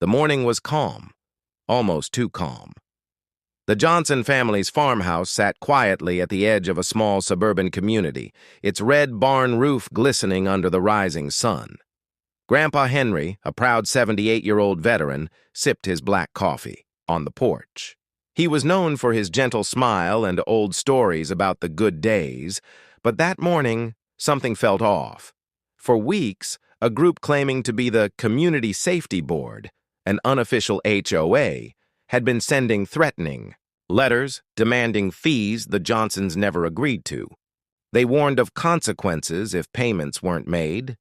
The morning was calm, almost too calm. The Johnson family's farmhouse sat quietly at the edge of a small suburban community, its red barn roof glistening under the rising sun. Grandpa Henry, a proud 78-year-old veteran, sipped his black coffee on the porch. He was known for his gentle smile and old stories about the good days, but that morning, something felt off. For weeks, a group claiming to be the Community Safety Board, an unofficial HOA, had been sending threatening letters demanding fees the Johnsons never agreed to. They warned of consequences if payments weren't made.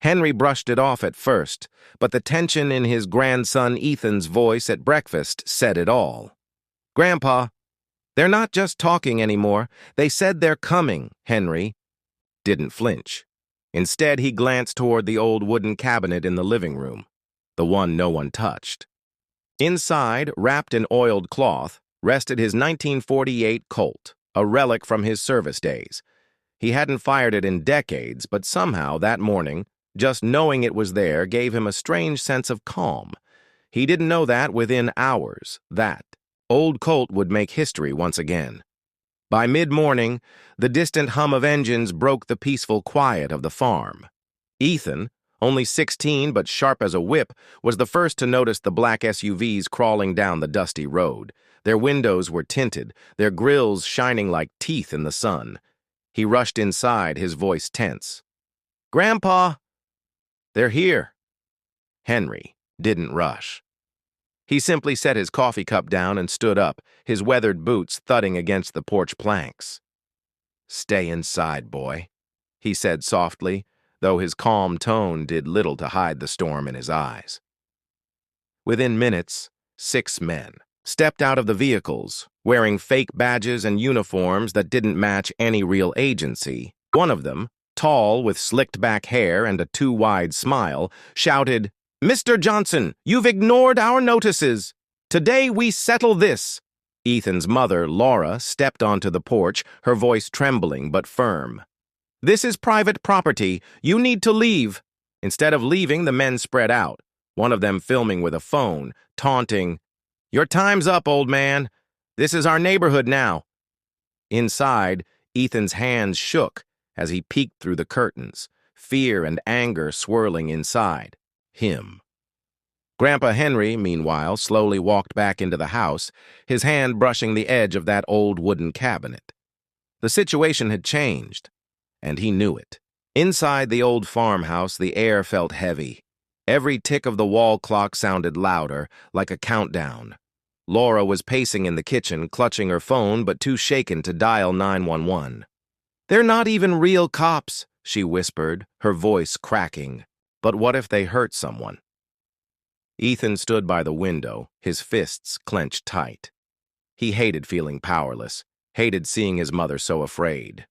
Henry brushed it off at first, but the tension in his grandson Ethan's voice at breakfast said it all. "Grandpa, they're not just talking anymore. They said they're coming," Henry didn't flinch. Instead, he glanced toward the old wooden cabinet in the living room, the one no one touched. Inside, wrapped in oiled cloth, rested his 1948 Colt, a relic from his service days. He hadn't fired it in decades, but somehow that morning, just knowing it was there gave him a strange sense of calm. He didn't know that within hours, that old Colt would make history once again. By mid-morning, the distant hum of engines broke the peaceful quiet of the farm. Ethan, only 16 but sharp as a whip, was the first to notice the black SUVs crawling down the dusty road. Their windows were tinted, their grills shining like teeth in the sun. He rushed inside, his voice tense. "Grandpa!" "They're here." Henry didn't rush. He simply set his coffee cup down and stood up, his weathered boots thudding against the porch planks. "Stay inside, boy," he said softly, though his calm tone did little to hide the storm in his eyes. Within minutes, 6 men stepped out of the vehicles, wearing fake badges and uniforms that didn't match any real agency. One of them, tall with slicked-back hair and a too-wide smile, shouted, "Mr. Johnson, you've ignored our notices. Today we settle this." Ethan's mother, Laura, stepped onto the porch, her voice trembling but firm. "This is private property. You need to leave." Instead of leaving, the men spread out, one of them filming with a phone, taunting, "Your time's up, old man. This is our neighborhood now." Inside, Ethan's hands shook as he peeked through the curtains, fear and anger swirling inside him. Grandpa Henry, meanwhile, slowly walked back into the house, his hand brushing the edge of that old wooden cabinet. The situation had changed, and he knew it. Inside the old farmhouse, the air felt heavy. Every tick of the wall clock sounded louder, like a countdown. Laura was pacing in the kitchen, clutching her phone, but too shaken to dial 911. "They're not even real cops," she whispered, her voice cracking. But what if they hurt someone? Ethan stood by the window, his fists clenched tight. He hated feeling powerless, hated seeing his mother so afraid.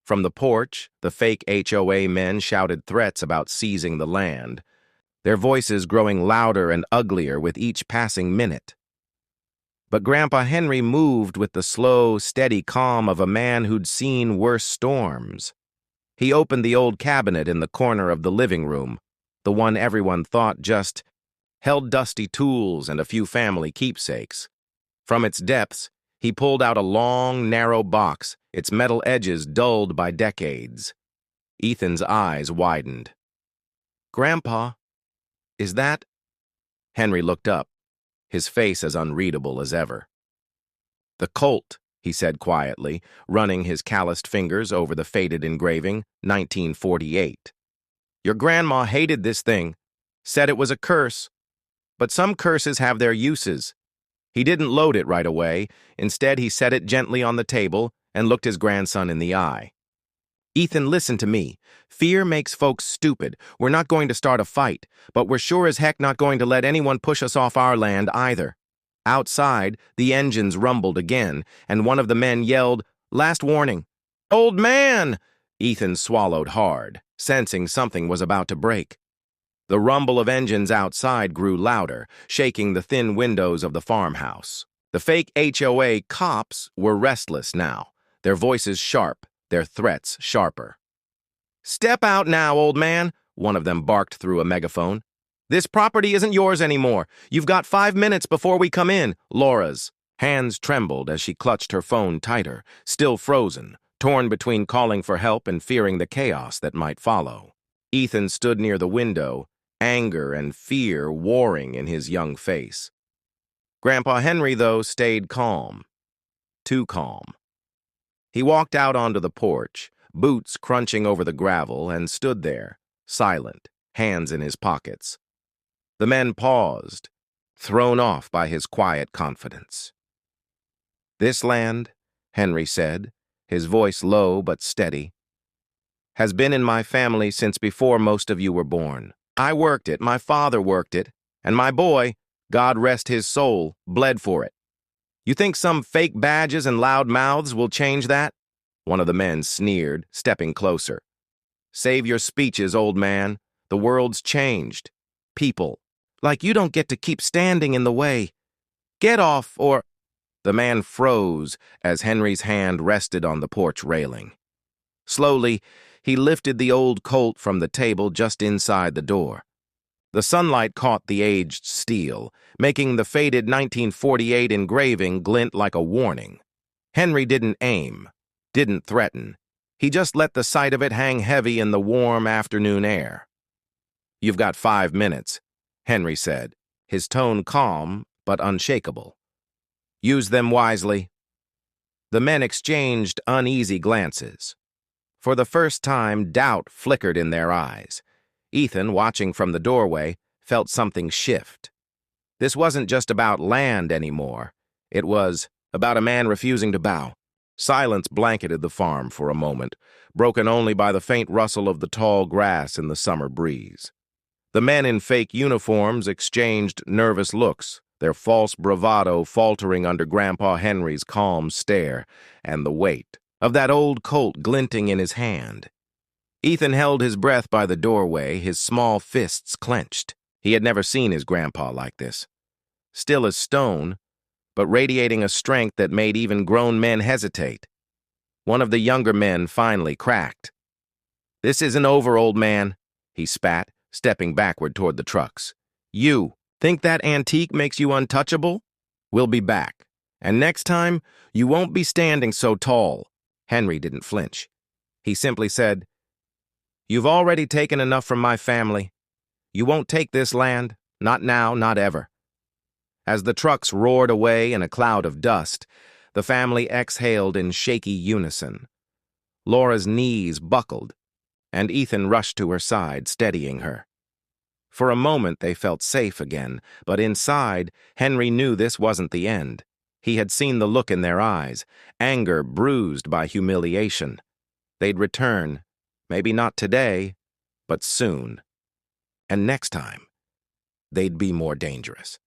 From the porch, the fake HOA men shouted threats about seizing the land, their voices growing louder and uglier with each passing minute. But Grandpa Henry moved with the slow, steady calm of a man who'd seen worse storms. He opened the old cabinet in the corner of the living room, the one everyone thought just held dusty tools and a few family keepsakes. From its depths, he pulled out a long, narrow box, its metal edges dulled by decades. Ethan's eyes widened. "Grandpa, is that—" Henry looked up, his face as unreadable as ever. "The Colt," he said quietly, running his calloused fingers over the faded engraving, 1948. "Your grandma hated this thing, said it was a curse. But some curses have their uses." He didn't load it right away. Instead, he set it gently on the table and looked his grandson in the eye. "Ethan, listen to me. Fear makes folks stupid. We're not going to start a fight, but we're sure as heck not going to let anyone push us off our land either." Outside, the engines rumbled again, and one of the men yelled, "Last warning." "Old man!" Ethan swallowed hard, sensing something was about to break. The rumble of engines outside grew louder, shaking the thin windows of the farmhouse. The fake HOA cops were restless now, their voices sharp, their threats sharper. "Step out now, old man," one of them barked through a megaphone. This property isn't yours anymore. You've got 5 minutes before we come in. Laura's hands trembled as she clutched her phone tighter, still frozen, torn between calling for help and fearing the chaos that might follow. Ethan stood near the window, anger and fear warring in his young face. Grandpa Henry, though, stayed calm. Too calm. He walked out onto the porch, boots crunching over the gravel, and stood there, silent, hands in his pockets. The men paused, thrown off by his quiet confidence. "This land," Henry said, his voice low but steady, "has been in my family since before most of you were born. I worked it, my father worked it, and my boy, God rest his soul, bled for it. You think some fake badges and loud mouths will change that?" One of the men sneered, stepping closer. "Save your speeches, old man. The world's changed. People, like you don't get to keep standing in the way. Get off or—" The man froze as Henry's hand rested on the porch railing. Slowly, he lifted the old Colt from the table just inside the door. The sunlight caught the aged steel, making the faded 1948 engraving glint like a warning. Henry didn't aim, didn't threaten. He just let the sight of it hang heavy in the warm afternoon air. "You've got 5 minutes," Henry said, his tone calm but unshakable. "Use them wisely." The men exchanged uneasy glances. For the first time, doubt flickered in their eyes. Ethan, watching from the doorway, felt something shift. This wasn't just about land anymore. It was about a man refusing to bow. Silence blanketed the farm for a moment, broken only by the faint rustle of the tall grass in the summer breeze. The men in fake uniforms exchanged nervous looks, their false bravado faltering under Grandpa Henry's calm stare and the weight of that old Colt glinting in his hand. Ethan held his breath by the doorway, his small fists clenched. He had never seen his grandpa like this. Still as stone, but radiating a strength that made even grown men hesitate. One of the younger men finally cracked. "This isn't over, old man," he spat, stepping backward toward the trucks. "You think that antique makes you untouchable? We'll be back. And next time, you won't be standing so tall." Henry didn't flinch. He simply said, "You've already taken enough from my family. You won't take this land, not now, not ever." As the trucks roared away in a cloud of dust, the family exhaled in shaky unison. Laura's knees buckled, and Ethan rushed to her side, steadying her. For a moment they felt safe again, but inside, Henry knew this wasn't the end. He had seen the look in their eyes, anger bruised by humiliation. They'd return, maybe not today, but soon. And next time, they'd be more dangerous.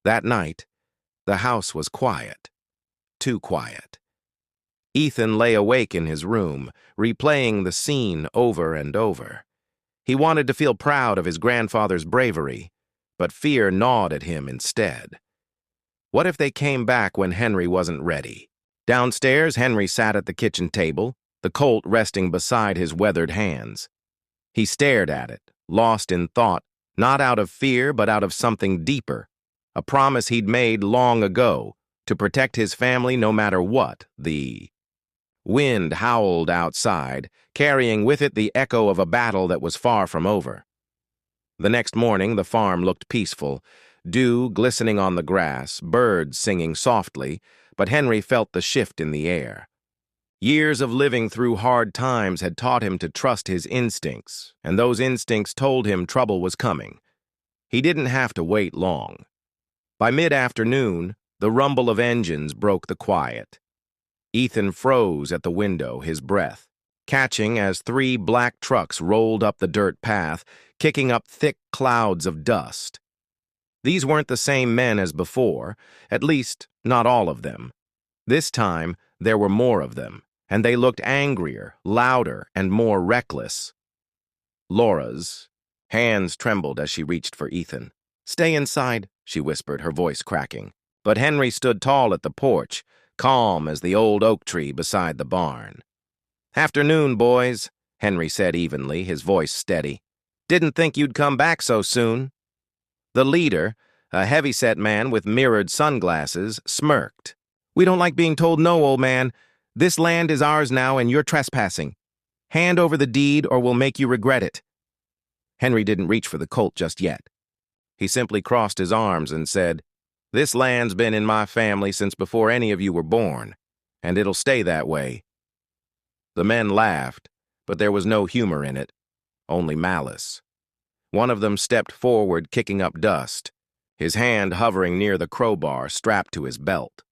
That night, the house was quiet. Too quiet. Ethan lay awake in his room, replaying the scene over and over. He wanted to feel proud of his grandfather's bravery, but fear gnawed at him instead. What if they came back when Henry wasn't ready? Downstairs, Henry sat at the kitchen table, the Colt resting beside his weathered hands. He stared at it, lost in thought, not out of fear but out of something deeper, a promise he'd made long ago to protect his family no matter what. The wind howled outside, carrying with it the echo of a battle that was far from over. The next morning, the farm looked peaceful, dew glistening on the grass, birds singing softly, but Henry felt the shift in the air. Years of living through hard times had taught him to trust his instincts, and those instincts told him trouble was coming. He didn't have to wait long. By mid-afternoon, the rumble of engines broke the quiet. Ethan froze at the window, his breath catching as 3 black trucks rolled up the dirt path, kicking up thick clouds of dust. These weren't the same men as before, at least not all of them. This time, there were more of them, and they looked angrier, louder, and more reckless. Laura's hands trembled as she reached for Ethan. "Stay inside," she whispered, her voice cracking. But Henry stood tall at the porch, calm as the old oak tree beside the barn. "Afternoon, boys," Henry said evenly, his voice steady. Didn't think you'd come back so soon." The leader, a heavy-set man with mirrored sunglasses, smirked. "We don't like being told no, old man. This land is ours now and you're trespassing. Hand over the deed or we'll make you regret it." Henry didn't reach for the Colt just yet. He simply crossed his arms and said, "This land's been in my family since before any of you were born, and it'll stay that way." The men laughed, but there was no humor in it, only malice. One of them stepped forward, kicking up dust, his hand hovering near the crowbar strapped to his belt.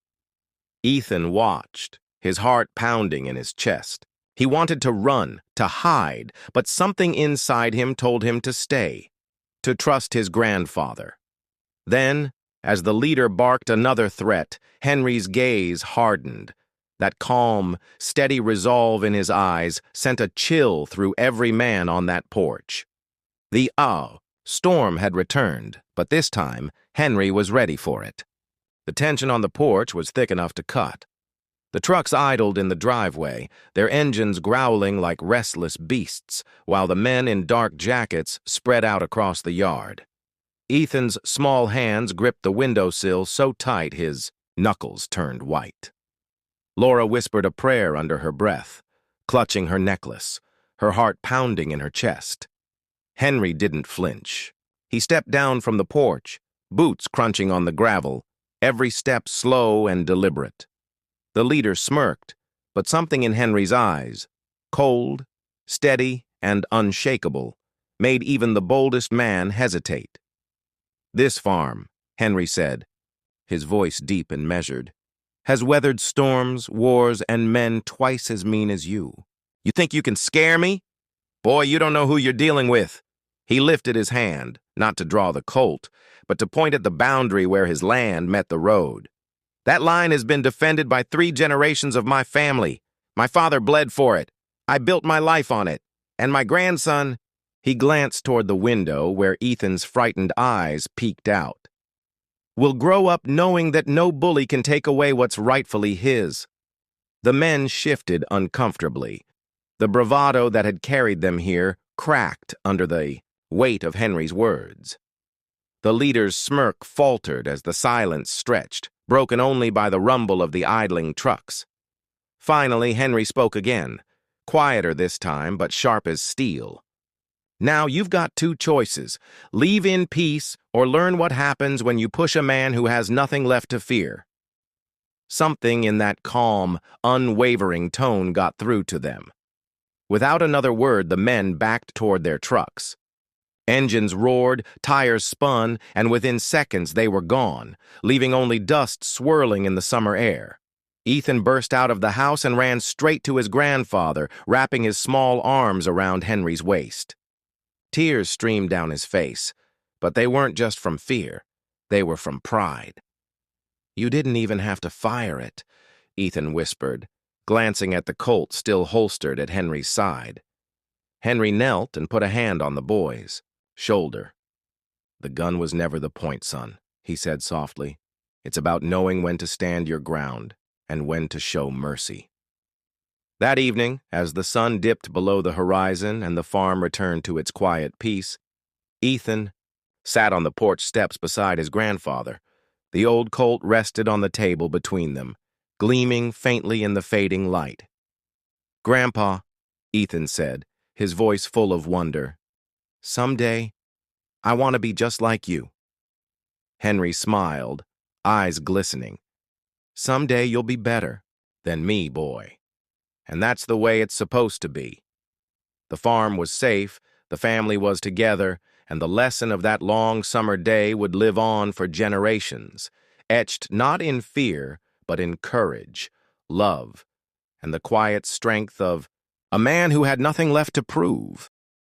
Ethan watched, his heart pounding in his chest. He wanted to run, to hide, but something inside him told him to stay, to trust his grandfather. Then, as the leader barked another threat, Henry's gaze hardened. That calm, steady resolve in his eyes sent a chill through every man on that porch. The storm had returned, but this time, Henry was ready for it. The tension on the porch was thick enough to cut. The trucks idled in the driveway, their engines growling like restless beasts, while the men in dark jackets spread out across the yard. Ethan's small hands gripped the windowsill so tight his knuckles turned white. Laura whispered a prayer under her breath, clutching her necklace, her heart pounding in her chest. Henry didn't flinch. He stepped down from the porch, boots crunching on the gravel, every step slow and deliberate. The leader smirked, but something in Henry's eyes, cold, steady, and unshakable, made even the boldest man hesitate. "This farm," Henry said, his voice deep and measured, "has weathered storms, wars, and men twice as mean as you. You think you can scare me? Boy, you don't know who you're dealing with." He lifted his hand, not to draw the Colt, but to point at the boundary where his land met the road. "That line has been defended by 3 generations of my family. My father bled for it. I built my life on it. And my grandson—" He glanced toward the window where Ethan's frightened eyes peeked out. "Will grow up knowing that no bully can take away what's rightfully his." The men shifted uncomfortably. The bravado that had carried them here cracked under the weight of Henry's words. The leader's smirk faltered as the silence stretched, broken only by the rumble of the idling trucks. Finally, Henry spoke again, quieter this time, but sharp as steel. "Now you've got 2 choices. Leave in peace or learn what happens when you push a man who has nothing left to fear." Something in that calm, unwavering tone got through to them. Without another word, the men backed toward their trucks. Engines roared, tires spun, and within seconds they were gone, leaving only dust swirling in the summer air. Ethan burst out of the house and ran straight to his grandfather, wrapping his small arms around Henry's waist. Tears streamed down his face, but they weren't just from fear. They were from pride. "You didn't even have to fire it," Ethan whispered, glancing at the Colt still holstered at Henry's side. Henry knelt and put a hand on the boy's shoulder. "The gun was never the point, son," he said softly. "It's about knowing when to stand your ground and when to show mercy." That evening, as the sun dipped below the horizon and the farm returned to its quiet peace, Ethan sat on the porch steps beside his grandfather. The old Colt rested on the table between them, gleaming faintly in the fading light. "Grandpa," Ethan said, his voice full of wonder, "someday, I want to be just like you." Henry smiled, eyes glistening. "Someday you'll be better than me, boy. And that's the way it's supposed to be." The farm was safe, the family was together, and the lesson of that long summer day would live on for generations, etched not in fear, but in courage, love, and the quiet strength of a man who had nothing left to prove.